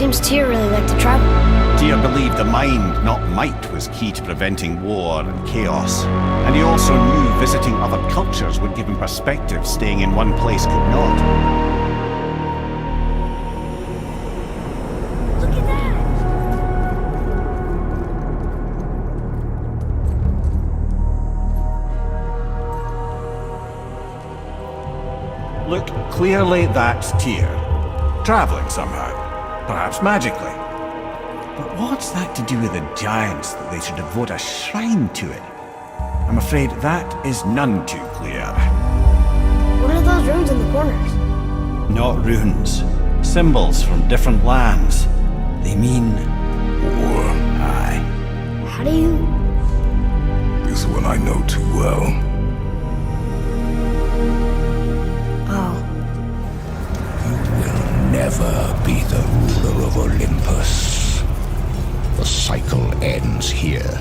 Seems Tyr really liked to travel. Tyr believed the mind, not might, was key to preventing war and chaos. And he also knew visiting other cultures would give him perspective staying in one place could not. Look at that! Look, clearly that's Tyr. Traveling somehow. Perhaps magically. But what's that to do with the giants that they should devote a shrine to it? I'm afraid that is none too clear. What are those runes in the corners? Not runes. Symbols from different lands. They mean war. Aye. How do you... This one I know too well. Oh. You will never be the ruler of Olympus. The cycle ends here.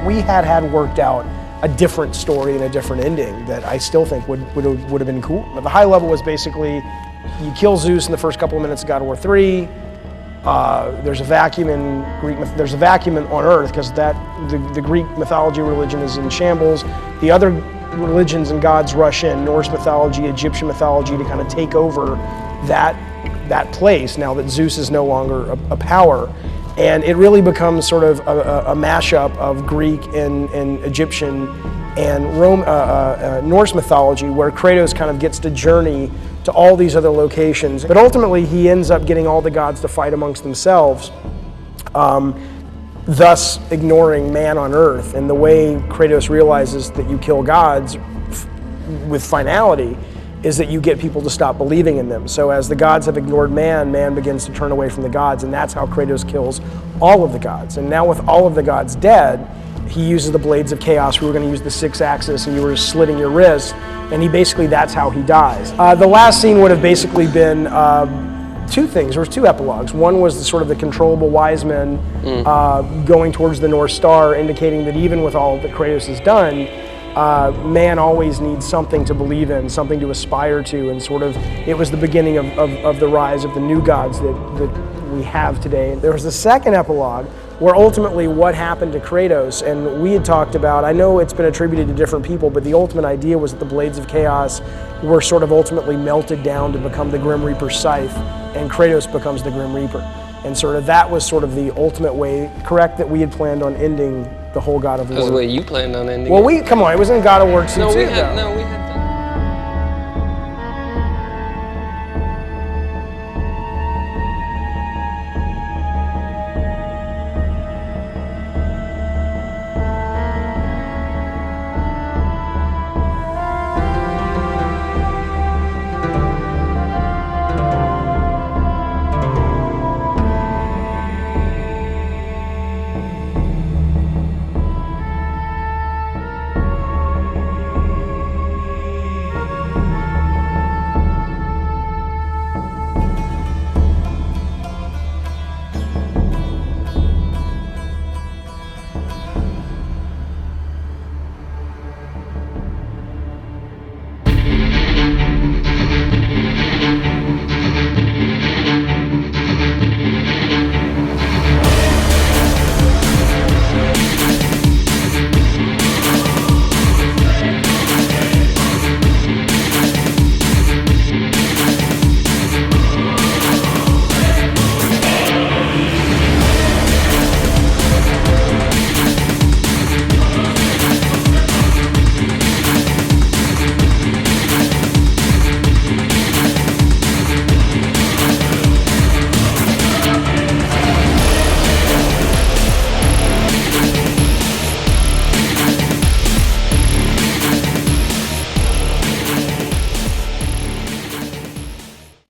We had worked out a different story and a different ending that I still think would have been cool. But the high level was basically you kill Zeus in the first couple of minutes of God of War 3. There's a vacuum in Greek. There's a vacuum on Earth because the Greek mythology religion is in shambles. The other religions and gods rush in, Norse mythology, Egyptian mythology, to kind of take over that place now that Zeus is no longer a power. And it really becomes sort of a mashup of Greek and Egyptian and Norse mythology, where Kratos kind of gets to journey to all these other locations. But ultimately, he ends up getting all the gods to fight amongst themselves, thus ignoring man on Earth. And the way Kratos realizes that you kill gods with finality is that you get people to stop believing in them. So as the gods have ignored man, man begins to turn away from the gods, and that's how Kratos kills all of the gods. And now with all of the gods dead, he uses the blades of chaos. We were going to use the 6-axis, and you were slitting your wrist, and that's how he dies. The last scene would have basically been two things. There was two epilogues. One was the sort of the controllable wise men going towards the North Star, indicating that even with all that Kratos has done, man always needs something to believe in, something to aspire to, and sort of it was the beginning of the rise of the new gods that we have today. There was the second epilogue where ultimately what happened to Kratos, and we had talked about, I know it's been attributed to different people, but the ultimate idea was that the Blades of Chaos were sort of ultimately melted down to become the Grim Reaper's scythe, and Kratos becomes the Grim Reaper. And sort of that was sort of the ultimate way, correct, that we had planned on ending the whole God of War. That's the way you planned on ending Well, it. come on, it was in God of War 2 No, too, we had, though. no, we had